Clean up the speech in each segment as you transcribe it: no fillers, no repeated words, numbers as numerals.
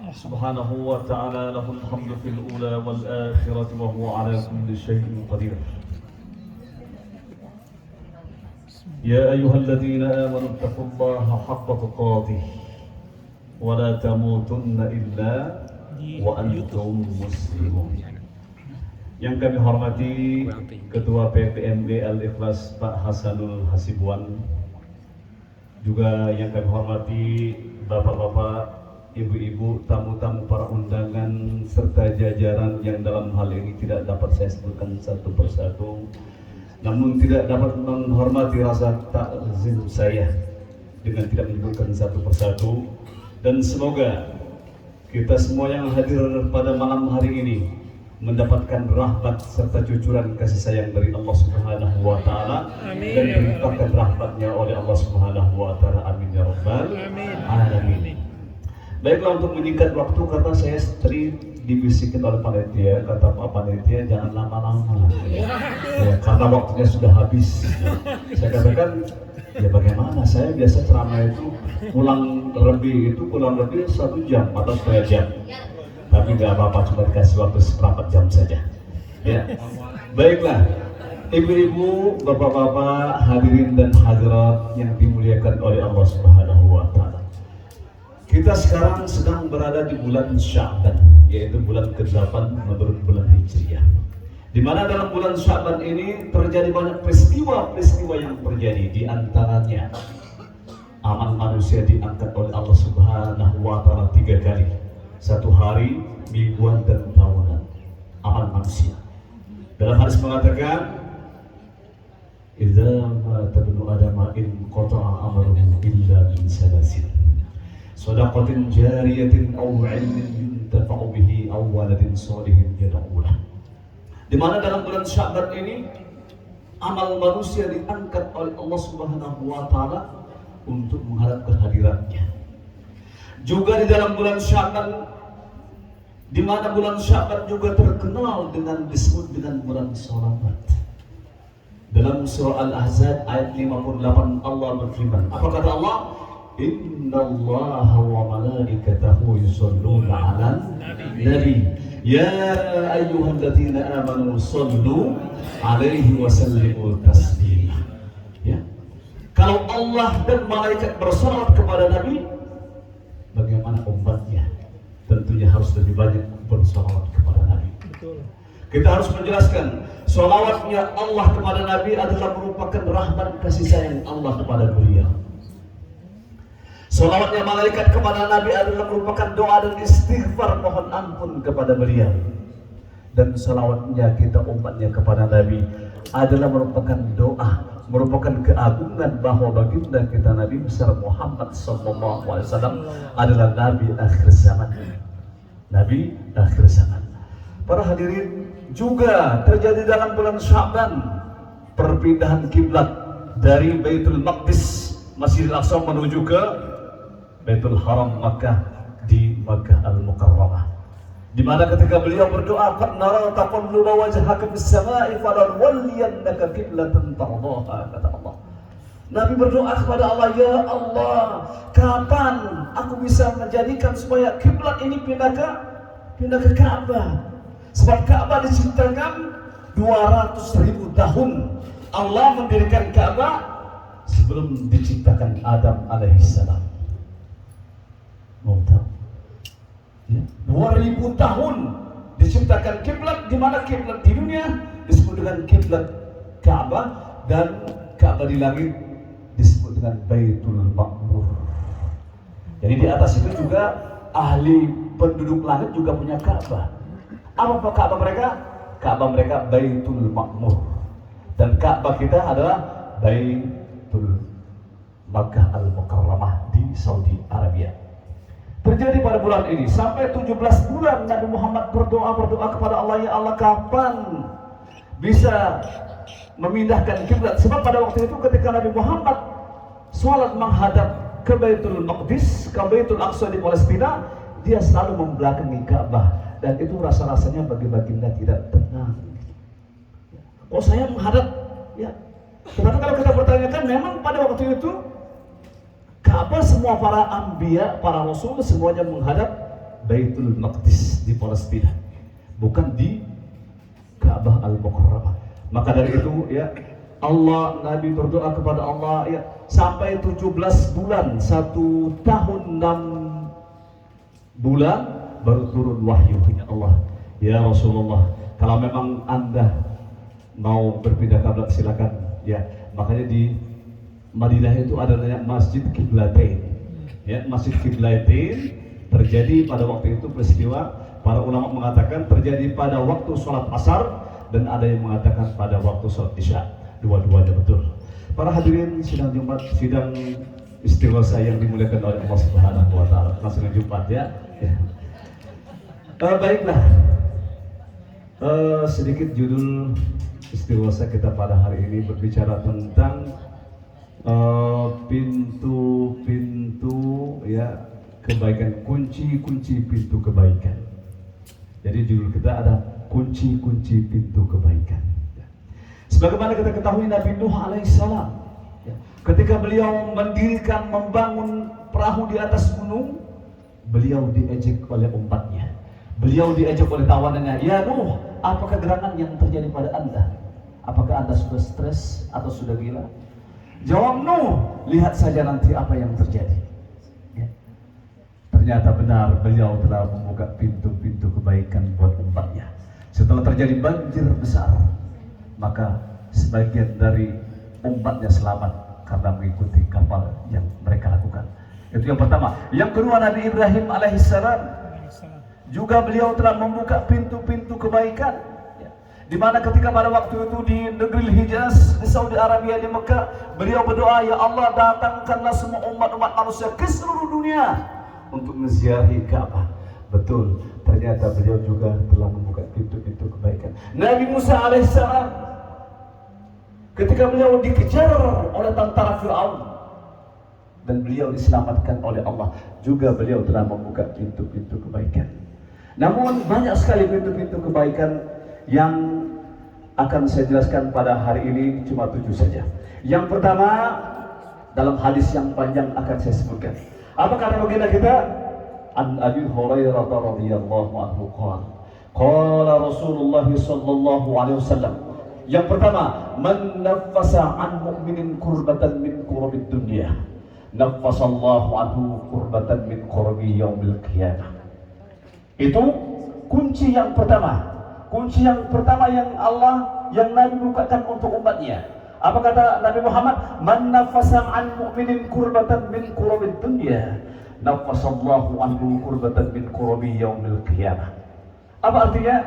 سبحانه وتعالى له الحمد في الأولى والآخرة وهو على كل شيء قدير. يا أيها الذين آمنوا اتقوا الله حق تقاته ولا تموتن إلا وأنتم مسلمون. Yang kami hormati Ketua PPMB Al-Ikhlas Pak Hasanul Hasibuan, juga yang kami hormati Bapak-bapak, Ibu-ibu, tamu-tamu para undangan, serta jajaran yang dalam hal ini tidak dapat saya sebutkan satu persatu, namun tidak dapat menghormati rasa takzim saya dengan tidak menyebutkan satu persatu. Dan semoga kita semua yang hadir pada malam hari ini mendapatkan rahmat serta cucuran kasih sayang dari Allah Subhanahu wa Ta'ala, dan dilimpahkan rahmatnya oleh Allah Subhanahu wa Ta'ala. Amin ya rabbal alamin. Baiklah, untuk menyingkat waktu, karena saya sering dibisikin oleh panitia, kata Pak Panitia jangan lama-lama ya, karena waktunya sudah habis. Saya katakan, ya bagaimana, saya biasa ceramah itu kurang lebih 1 jam atau setengah jam, tapi nggak apa-apa, cuma dikasih waktu seperempat jam saja ya. Baiklah, ibu-ibu, bapak-bapak, hadirin dan hadirat yang dimuliakan oleh Allah Subhanahu wa Ta'ala, kita sekarang sedang berada di bulan Sya'ban, yaitu bulan ke-8 menurut bulan Hijriah, di mana dalam bulan Sya'ban ini terjadi banyak peristiwa-peristiwa yang terjadi. Di antaranya amal manusia diangkat oleh Allah Subhanahu wa Ta'ala 3 kali, 1 hari, mingguan, dan tahunan. Amal manusia dalam hadis mengatakan, idza mata ibnu adama in qata'a amaluhu illa min salasin, sadaqatin jariyatin aw ilmin yuntafa'u bihi aw waladin shalihin yad'u lahu. Di mana dalam bulan Sya'ban ini amal manusia diangkat oleh Allah Subhanahu wa Ta'ala untuk mengharap kehadirannya. Juga di dalam bulan Sya'ban, di mana bulan Sya'ban juga terkenal dengan disebut dengan bulan shalawat. Dalam surah Al-Ahzab ayat 58 Allah berfirman, apa kata Allah? Innallaha wa malaikatahu yusholluna 'alan nabi ya ayyuhalladzina amanu shollu 'alaihi wa sallimu taslima. Ya. Kalau Allah dan malaikat bersalawat kepada Nabi, bagaimana umatnya? Tentunya harus lebih banyak bersalawat kepada Nabi. Betul. Kita harus menjelaskan, salawatnya Allah kepada Nabi adalah merupakan rahmat kasih sayang Allah kepada beliau. Salawatnya malaikat kepada Nabi adalah merupakan doa dan istighfar mohon ampun kepada beliau. Dan salawatnya kita umatnya kepada Nabi adalah merupakan doa, merupakan keagungan bahwa baginda kita Nabi besar Muhammad SAW adalah Nabi akhir zaman. Nabi akhir zaman. Para hadirin, juga terjadi dalam bulan Sya'ban perpindahan kiblat dari Baitul Maqdis Masjidil Aqsa menuju ke Baitul Haram Makkah di Makkah Al-Mukarramah, di mana ketika beliau berdoa, qad nara taqalluba wajhaka fis samai falanwalliyannaka qiblatan tardaha, kata Allah. Nabi berdoa kepada Allah, ya Allah, kapan aku bisa menjadikan supaya kiblat ini pindah ke Ka'bah? Sebab Ka'bah diciptakan 200.000 tahun. Allah mendirikan Ka'bah sebelum diciptakan Adam alaihissalam. Mau tahu? Ya, 2000 tahun diciptakan kiblat, di mana kiblat di dunia disebut dengan kiblat Ka'bah, dan Ka'bah di langit disebut dengan Baitul Ma'mur. Jadi di atas itu juga ahli penduduk langit juga punya Ka'bah. Apa Ka'bah mereka? Ka'bah mereka Baitul Ma'mur, dan Ka'bah kita adalah Baitul Makkah Al-Mukarramah di Saudi Arabia. Terjadi pada bulan ini sampai 17 bulan Nabi Muhammad berdoa kepada Allah, ya Allah, kapan bisa memindahkan kiblat? Sebab pada waktu itu ketika Nabi Muhammad sholat menghadap ke Baitul Maqdis, ke Baitul Aqsa di Palestina, dia selalu membelakangi Ka'bah, dan itu rasa-rasanya bagi baginda tidak tenang. Kok saya menghadap? Ya. Tetapi kalau kita bertanyakan, memang pada waktu itu Ka'bah semua para anbiya, para rasul semuanya menghadap Baitul Maqdis di Palestina, bukan di Ka'bah Al-Mukarramah. Maka dari itu ya, Allah, Nabi berdoa kepada Allah ya, sampai 17 bulan, 1 tahun 6 bulan baru turun wahyu ya Allah. Ya Rasulullah, kalau memang Anda mau berpindah kiblat silakan ya. Makanya di Madinah itu ada namanya Masjid Qiblatain. Ya, Masjid Qiblatain terjadi pada waktu itu peristiwa, para ulama mengatakan terjadi pada waktu sholat asar, dan ada yang mengatakan pada waktu sholat isya. Dua-duanya betul. Para hadirin sidang Jumat, sidang istighosa yang dimuliakan oleh Allah Subhanahu wa taala. Langsung Jumat ya. Baiklah. Sedikit judul istighosa kita pada hari ini berbicara tentang pintu-pintu ya kebaikan, kunci-kunci pintu kebaikan. Jadi judul kita ada kunci-kunci pintu kebaikan. Sebagaimana kita ketahui Nabi Nuh alaihissalam, ya, ketika beliau mendirikan, membangun perahu di atas gunung, beliau diejek oleh umatnya. Beliau diejek oleh tawanannya. Ya Nuh, apakah gerangan yang terjadi pada Anda? Apakah Anda sudah stres atau sudah gila? Jawab Nuh, lihat saja nanti apa yang terjadi. Ya. Ternyata benar, beliau telah membuka pintu-pintu kebaikan buat umatnya. Setelah terjadi banjir besar, maka sebagian dari umatnya selamat karena mengikuti kapal yang mereka lakukan. Itu yang pertama. Yang kedua, Nabi Ibrahim alaihissalam juga beliau telah membuka pintu-pintu kebaikan. Di mana ketika pada waktu itu di negeri Hijaz, di Saudi Arabia, di Mekah, beliau berdoa, ya Allah, datangkanlah semua umat-umat manusia ke seluruh dunia untuk menziarahi Ka'bah. Betul, ternyata beliau juga telah membuka pintu-pintu kebaikan. Nabi Musa alaihissalam, ketika beliau dikejar oleh tentara Fir'aun dan beliau diselamatkan oleh Allah, juga beliau telah membuka pintu-pintu kebaikan. Namun banyak sekali pintu-pintu kebaikan yang akan saya jelaskan pada hari ini, cuma 7 saja. Yang pertama, dalam hadis yang panjang akan saya sebutkan. Apa kata baginda kita? An Abi Hurairah radhiyallahu anhu qala Rasulullah sallallahu alaihi wasallam. Yang pertama, man naffasa an mu'minin kurbatan min kurabid dunya, naffasallahu anhu kurbatan min kurabi yaumil qiyamah. Itu kunci yang pertama. Kunci yang pertama yang Nabi bukakan untuk umatnya. Apa kata Nabi Muhammad? Man nafasa an mu'minin kurbatan min kurabid dunya, nafasallahu anhu kurbatan min kurabi yaumil qiyamah. Apa artinya?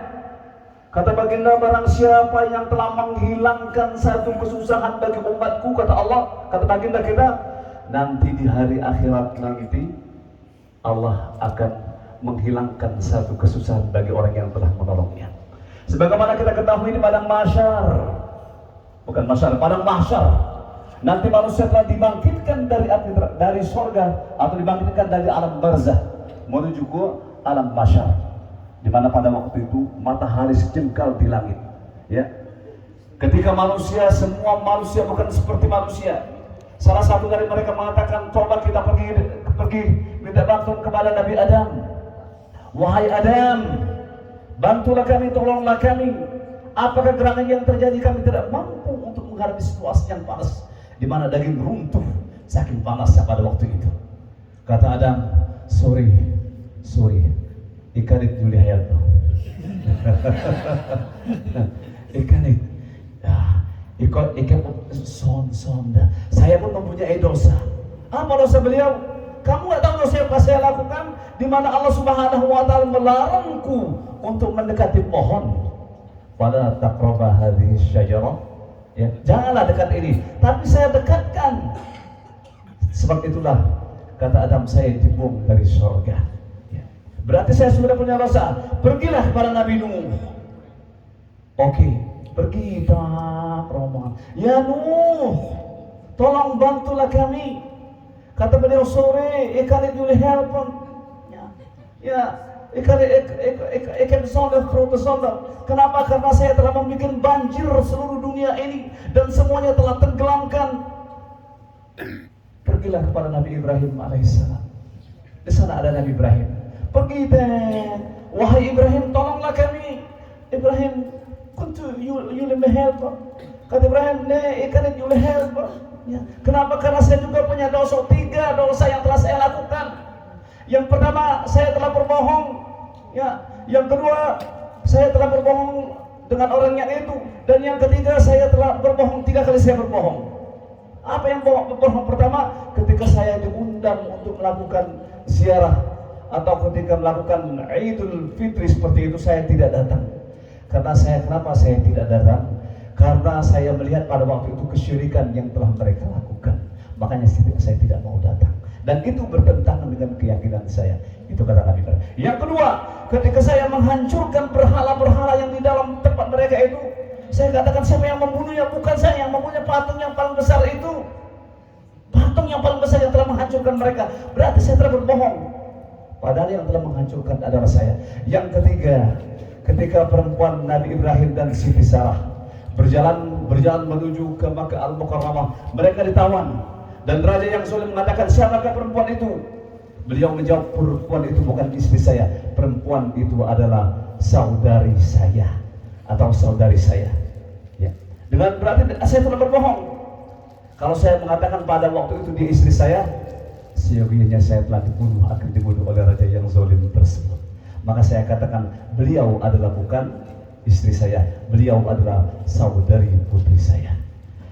Kata baginda, barang siapa yang telah menghilangkan satu kesusahan bagi umatku, kata Allah, kata baginda kita, nanti di hari akhirat nanti Allah akan menghilangkan satu kesusahan bagi orang yang telah menolongnya. Sebagaimana kita ketahui di padang mahsyar, bukan mahsyar, padang mahsyar, nanti manusia telah dibangkitkan dari sorga atau dibangkitkan dari alam barzah menuju ke alam mahsyar, di mana pada waktu itu matahari sejengkal di langit. Ya, ketika semua manusia bukan seperti manusia. Salah satu dari mereka mengatakan, coba kita pergi minta bantuan kepada Nabi Adam. Wahai Adam, bantulah kami, tolonglah kami. Apakah gerangan yang terjadi? Kami tidak mampu untuk menghadapi situasi yang panas, di mana daging runtuh saking panasnya pada waktu itu. Kata Adam, sorry, ikanit Juli Hayatno. Ikanit, ikan sonda. Saya pun mempunyai dosa. Apa dosa beliau? Kamu nggak tahu dosa yang saya lakukan, di mana Allah Subhanahu wa taala melarangku untuk mendekati pohon. Pada taqraba hadhihi syajarah, ya, janganlah dekat ini, tapi saya dekatkan. Sebab itulah kata Adam, saya dibuang dari surga. Ya. Berarti saya sudah punya dosa. Pergilah kepada Nabi Nuh. Oke, pergi dalam rombongan. Ya Nuh, tolong bantulah kami. Kata beliau, sore ikan itu helpon. Ya, ikan sonda, fruit sonda. Kenapa? Karena saya telah membuat banjir seluruh dunia ini dan semuanya telah tenggelamkan. Pergilah kepada Nabi Ibrahim alaihissalam. Di sana ada Nabi Ibrahim. Pergi deh, wahai Ibrahim, tolonglah kami. Ibrahim, kuntu you let me help. Kata Ibrahim, can you help? Ya. Kenapa? Karena saya juga punya dosa, 3 dosa yang telah saya lakukan. Yang pertama, saya telah berbohong. Ya. Yang kedua, saya telah berbohong dengan orang yang itu. Dan yang ketiga, saya telah berbohong 3 kali saya berbohong. Apa yang berbohong pertama? Ketika saya diundang untuk melakukan ziarah atau ketika melakukan Idul Fitri seperti itu, saya tidak datang. Karena kenapa saya tidak datang? Karena saya melihat pada waktu itu kesyirikan yang telah mereka lakukan. Makanya saya tidak mau datang. Dan itu bertentangan dengan keyakinan saya. Itu kata Nabi. Yang kedua, ketika saya menghancurkan berhala-berhala yang di dalam tempat mereka itu, saya katakan siapa yang membunuhnya? Bukan saya yang membunuhnya, patung yang paling besar itu. Patung yang paling besar yang telah menghancurkan mereka. Berarti saya telah berbohong. Padahal yang telah menghancurkan adalah saya. Yang ketiga, ketika perempuan Nabi Ibrahim dan Siti Sarah berjalan menuju ke Makkah Al-Mukarramah, mereka ditawan. Dan raja yang zalim mengatakan, siapakah perempuan itu? Beliau menjawab, perempuan itu bukan istri saya, perempuan itu adalah saudari saya atau saudari saya. Ya. Dengan berarti saya telah berbohong. Kalau saya mengatakan pada waktu itu dia istri saya, seyogianya saya telah akan dibunuh oleh raja yang zalim tersebut. Maka saya katakan beliau adalah bukan istri saya, beliau adalah saudari putri saya.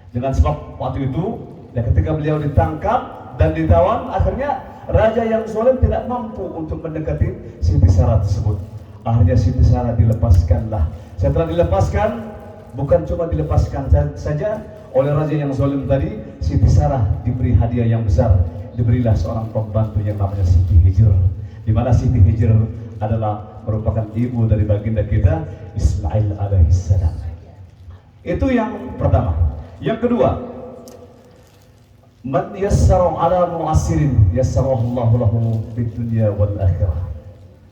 Dengan sebab waktu itu, dan ketika beliau ditangkap dan ditawan, akhirnya raja yang zalim tidak mampu untuk mendekati Siti Sarah tersebut. Akhirnya Siti Sarah dilepaskanlah. Setelah dilepaskan, bukan cuma dilepaskan saja oleh raja yang zalim tadi, Siti Sarah diberi hadiah yang besar. Diberilah seorang pembantu yang namanya Siti Hijr, di mana Siti Hijr adalah merupakan ibu dari baginda kita Ismail alaihissalam. Itu yang pertama. Yang kedua, man yassara ala mu'assirin yassarallahu lahu fid dunya wal akhirah.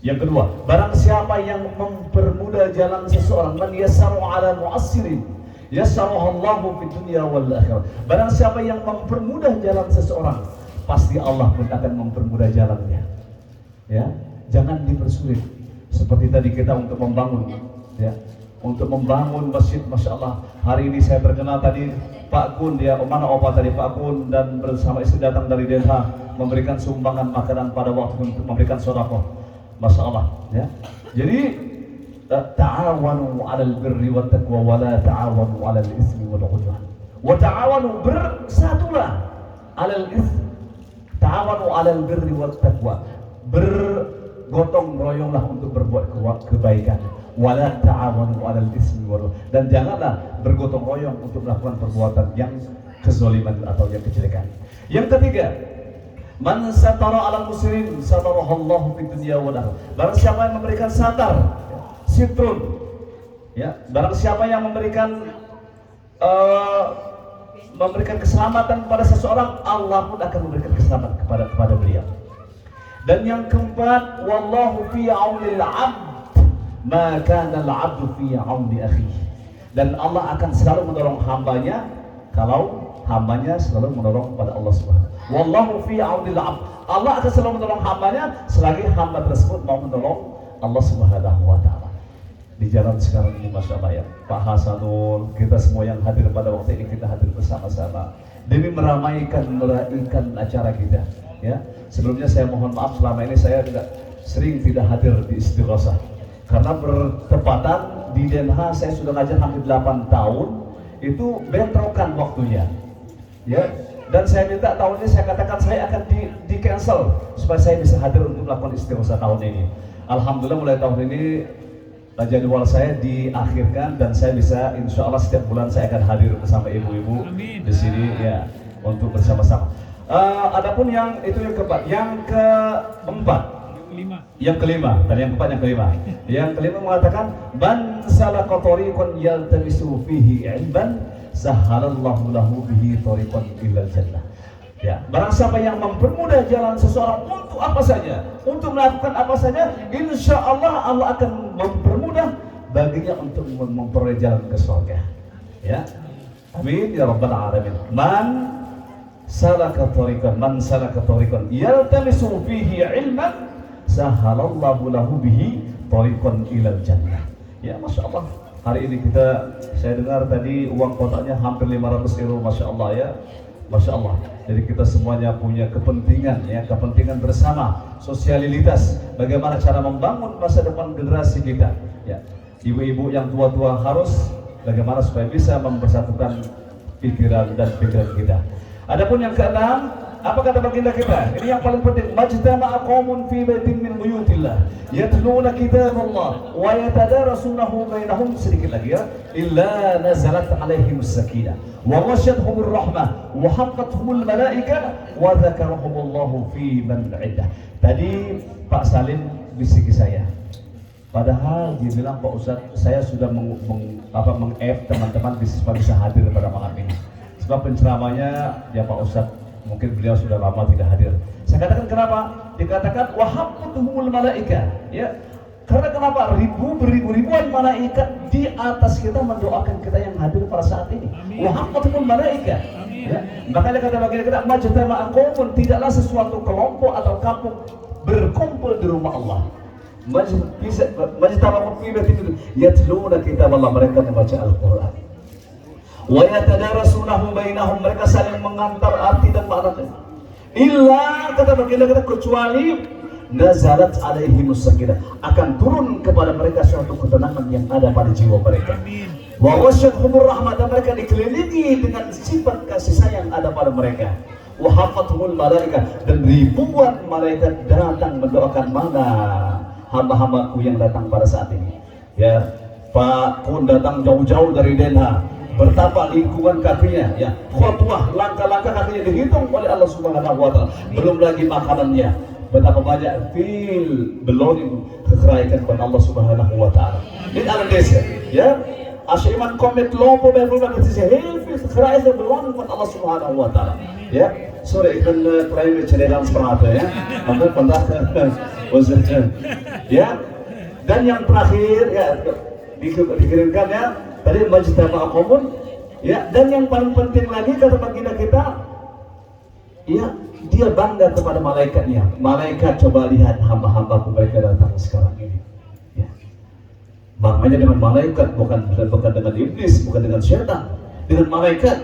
Yang kedua, barang siapa yang mempermudah jalan seseorang, man yassara ala mu'assirin yassarallahu fid dunya wal akhirah. Barang siapa yang mempermudah jalan seseorang, pasti Allah pun akan mempermudah jalannya. Ya, jangan dipersulit. Seperti tadi kita untuk membangun, ya, untuk membangun masjid, masya Allah. Hari ini saya terkenal tadi Pak Kun, dia mana opa tadi Pak Kun dan bersama istri datang dari Den Haag memberikan sumbangan makanan pada waktu untuk memberikan sedekah, masya Allah. Ya, jadi ta'awanu 'alal birri wat taqwa wa la ta'awanu 'alal itsmi wal 'udwan. Wa ta'awanu, bersatulah 'alal itsmi. Ta'awanu 'alal birri wat taqwa. Bergotong royonglah untuk berbuat kebaikan. Wala ta'awanu 'alal itsmi wal 'udwan. Dan janganlah bergotong royong untuk melakukan perbuatan yang kezaliman atau yang kejelekan. Yang ketiga, man satara 'alal muslimin satarahallahu fid dunya wal akhirah. Barang siapa yang memberikan satar, sitrun, ya, barang siapa yang memberikan keselamatan kepada seseorang, Allah pun akan memberikan keselamatan kepada beliau. Dan yang keempat, wallahu fi aunil 'abd ma kana al-'abdu fi auni akhihi. Dan Allah akan selalu menolong hambanya kalau hambanya selalu menolong kepada Allah Subhanahu. Wallahu fi aunil 'abd. Allah akan selalu menolong hambanya selagi hamba tersebut mau menolong Allah Subhanahu wa taala. Di jalan sekarang ini, masya Allah, ya, Pak Hasanul, kita semua yang hadir pada waktu ini, kita hadir bersama-sama demi meramaikan acara kita. Ya, sebelumnya saya mohon maaf, selama ini saya sering tidak hadir di Istighothah karena bertepatan di Den Haag. Saya sudah ngajar hampir 8 tahun, itu bentrokan waktunya. Ya, dan saya minta tahun ini, saya katakan saya akan di cancel supaya saya bisa hadir untuk melakukan Istighothah tahun ini. Alhamdulillah mulai tahun ini jadwal saya diakhirkan dan saya bisa, insya Allah setiap bulan saya akan hadir bersama ibu-ibu di sini, ya, untuk bersama-sama. Adapun yang itu yang keempat, yang kelima, dan yang keempat, yang kelima mengatakan, man salaka tariqan yaltamisu fihi 'ilman sahhalallahu lahu bihi tariqan ilal jannah. Ya, barang siapa yang mempermudah jalan seseorang untuk apa saja, untuk melakukan apa saja, insya Allah Allah akan mempermudah baginya untuk memperoleh jalan ke surga. Ya, amin ya rabbal alamin. Man salaka tariqan yaltamisu fihi ilman sahalallahu lahu bihi thariqan ilal jannah. Ya, Masya Allah. Hari ini saya dengar tadi uang kotaknya hampir 500 euro, Masya Allah ya. Masya Allah. Jadi kita semuanya punya kepentingan ya, kepentingan bersama, sosialitas. Bagaimana cara membangun masa depan generasi kita. Ya, ibu-ibu yang tua-tua harus bagaimana supaya bisa mempersatukan pikiran dan pikiran kita. Adapun yang keenam, apa kata baginda kita? Ini yang paling penting. Majtama'a qaumun fi baitin min buyutillah yatluna kitaballah wa yatadarasunahu bainahum, sedikit lagi ya, illa nazalat alaihim sakinah wa ghasyiyatuhumur rahmah wa haqqatuhumul malaikah wa dzakarahumullahu fi man 'indah. Tadi Pak Salim bisiki saya. Padahal dia bilang, Pak Ustadz, saya sudah meng-F teman-teman bisa hadir pada malam ini. Sebab penceramanya ya Pak Ustadz, mungkin beliau sudah lama tidak hadir. Saya katakan kenapa? Dikatakan wahabbutuhumul malaika. Ya. Karena kenapa? Ribuan malaikat di atas kita mendoakan kita yang hadir pada saat ini. Wahabbutuhumul malaika. Ya. Makanya kata baginda kita, majtama'a qaumun, tidaklah sesuatu kelompok atau kampung berkumpul di rumah Allah. Majtama'a qaumun fi baitin yatluna kitaballah, mereka membaca Al-Qur'an. Wa yatadarasunahu bainahum, mereka saling mengantar arti dan maknanya. Illa, kata baginda kita, kecuali nazalat alaihimus sakinah, akan turun kepada mereka suatu ketenangan yang ada pada jiwa mereka. Wa ghasyiyatuhumur rahmah, dan mereka dikelilingi dengan sifat kasih sayang ada pada mereka. Wa hafathumul malaikah, dan ribuan malaikat datang mendoakan mana hamba-hambaku yang datang pada saat ini. Ya, Pak Kun datang jauh-jauh dari Den Haag, bertapa lingkungan kakinya, ya, khutbah, langkah-langkah kakinya dihitung oleh Allah Subhanahu wa Ta'ala. Belum lagi makanannya, betapa banyak belum kekerahikan kepada Allah Subhanahu wa Ta'ala. Ini Indonesia, ya. Als je iemand komt met lopen bijvoorbeeld, het is heel veel krijgen belang van Allah Subhanahu wa Ta'ala. Ya, sorry, ik ben klein beetje Nederlands praten ya. Karena vandaag was het, ya. Dan yang terakhir ya dikirimkan ya. Tadi majtama'a qaumun, ya, dan yang paling penting lagi kata baginda kita, ya, dia bangga kepada malaikatnya. Malaikat, coba lihat hamba-hambaku mereka datang sekarang ini. Ya. Bangganya dengan malaikat, bukan dengan iblis, bukan dengan syaitan, dengan malaikat.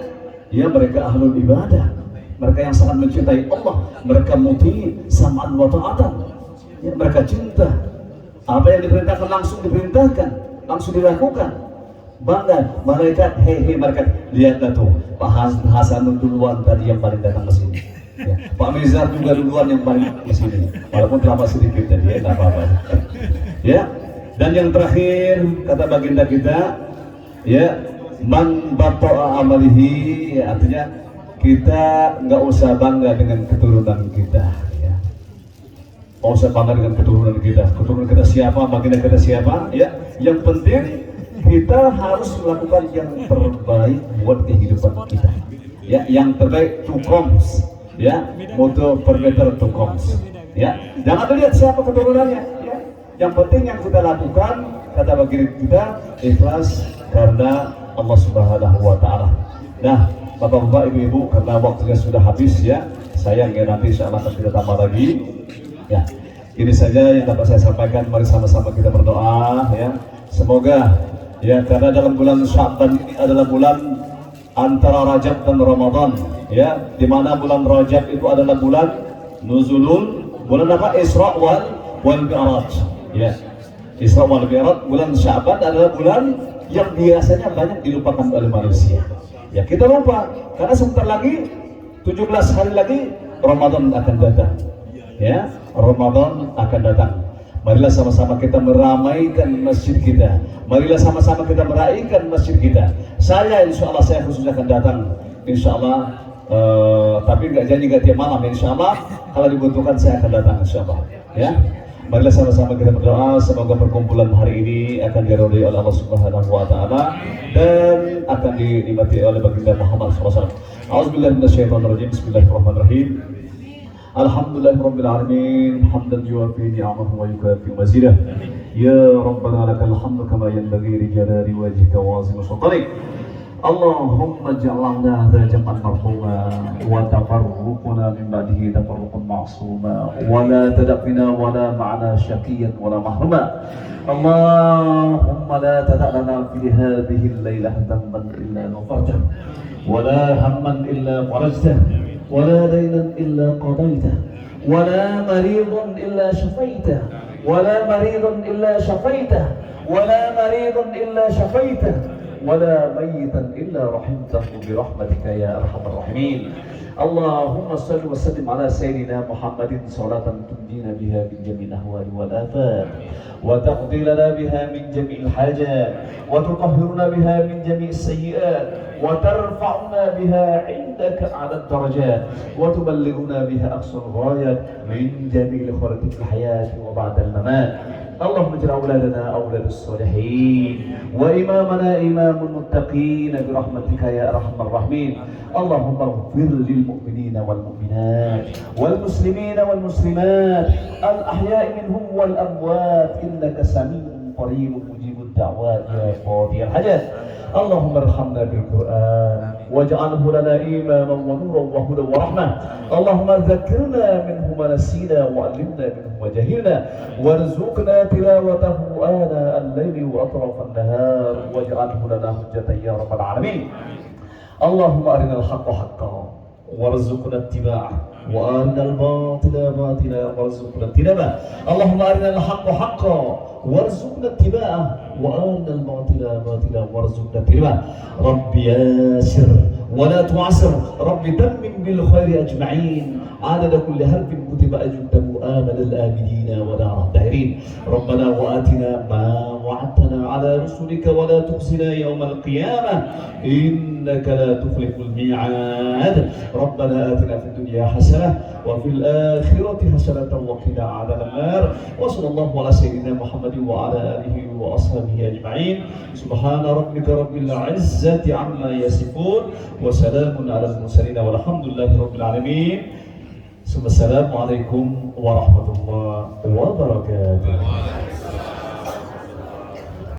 Ya, mereka ahlul ibadah, mereka yang sangat mencintai Allah, mereka muti sam'an wa ta'atan. Ya, mereka cinta. Apa yang diperintahkan langsung diperintahkan, langsung dilakukan. Bangga, malaikat, hei malaikat, lihatlah tuh, Pak Hasan duluan tadi yang paling datang ke sini. Ya, Pak Mizar juga duluan yang paling ke sini. Walaupun terlambat sedikit tadi, ya, enggak apa-apa. Ya, dan yang terakhir kata baginda kita, ya, man bata'a amalihi, ya, artinya kita nggak usah bangga dengan keturunan kita. Ya. Nggak usah bangga dengan keturunan kita siapa, baginda kita siapa, ya. Yang penting kita harus melakukan yang terbaik buat kehidupan kita. Ya, yang terbaik to comes, ya, moto for better to comes. Ya, jangan lihat siapa keturunannya. Ya. Yang penting yang kita lakukan, kata baginda kita, ikhlas karena Allah Subhanahu wa Ta'ala. Nah, Bapak-bapak, ibu-ibu, karena waktunya sudah habis ya, sayang ya, nanti insyaallah akan kita tambah lagi. Ya, ini saja yang dapat saya sampaikan. Mari sama-sama kita berdoa ya. Semoga ya, karena dalam bulan Sya'ban ini adalah bulan antara Rajab dan Ramadan, ya, di mana bulan Rajab itu adalah bulan nuzulul, bulan apa? Isra wal Mi'raj, ya. Isra wal Mi'raj. Bulan Sya'ban adalah bulan yang biasanya banyak dilupakan oleh manusia. Ya, kita lupa karena sebentar lagi 17 hari lagi Ramadan akan datang. Ya, Ramadan akan datang. Marilah sama-sama kita meramaikan masjid kita. Marilah sama-sama kita meraihkan masjid kita. Saya insya Allah, saya khususnya akan datang insya Allah, tapi nggak janji nggak tiap malam. Insya Allah kalau dibutuhkan saya akan datang insya Allah. Ya, marilah sama-sama kita berdoa semoga perkumpulan hari ini akan diridhai oleh Allah Subhanahu wa Ta'ala dan akan dinikmati oleh baginda Muhammad SAW. A'udzubillahi minasyaitonirrajim. Bismillahirrahmanirrahim. Alhamdulillahirabbil alamin, hamdan yuwafi ni'amahu wa yukafi mazidah. Ya Rabbana lakal hamdu kama yanbaghi li jalali wajhika wa 'azimi sultanik. اللهم اجعلنا هذا جمعا مرحوما وتفرقنا من بعده تفرقا معصوما ولا تدع بنا ولا معنا شقيا ولا محروما. اللهم لا تدع لنا في هذه الليلة ذنبا إلا غفرته ولا هما إلا فرجته ولا دينا إلا قضيته ولا مريضا إلا شفيته ولا مريضا إلا شفيته ولا مريضا إلا شفيته ولا ميتا إلا رحمته برحمتك يا أرحم الراحمين. اللهم صل وسلم على سيدنا محمد صلاة تنجينا بها من جميع الأهوال والآفات وتقضي لنا بها من جميع الحاجات وتطهرنا بها من جميع السيئات وترفعنا بها عندك على الدرجات وتبلغنا بها أقصى الغايات من جميع الخيرات في الحياة وبعد الممات. اللهم اجعل أولادنا أولاد الصالحين وإمامنا إمام المتقين برحمتك يا أرحم الراحمين. اللهم اغفر للمؤمنين والمؤمنات والمسلمين والمسلمات الأحياء منهم والأموات إنك سميع قريب مجيب الدعوات يا قاضي الحاجات. اللهم ارحمنا بالقرآن واجعله لنا إماما ونورا وهدى ورحمة. اللهم ذكرنا منه ما نسينا وعلمنا منه ما جهلنا وارزقنا تلاوته آناء الليل وأطراف النهار واجعله لنا حجة يا رب العالمين. اللهم أرنا الحق حقا وارزقنا اتباعه وأرنا الباطل باطلا وارزقنا اجتنابه. اللهم أرنا الحق حقا وارزقنا اتباعه وأرنا الباطل باطلا وارزقنا اجتنابه. رب ياسر ولا تعسر رب تمم بالخير أجمعين عدد كل حرف كتب أجده آمن الآمنين ودار الداهرين. ربنا وآتنا ما وعدتنا على رسلك ولا تخزنا يوم القيامة إنك لا تخلف الميعاد. ربنا آتنا في الدنيا حسنة وفي الآخرة حسنة وقنا عذاب النار. وصلى الله على سيدنا محمد وعلى آله وأصحابه أجمعين. سبحان ربك رب العزة عما يصفون وسلام على المرسلين والحمد لله رب العالمين. السلام عليكم ورحمة الله وبركاته.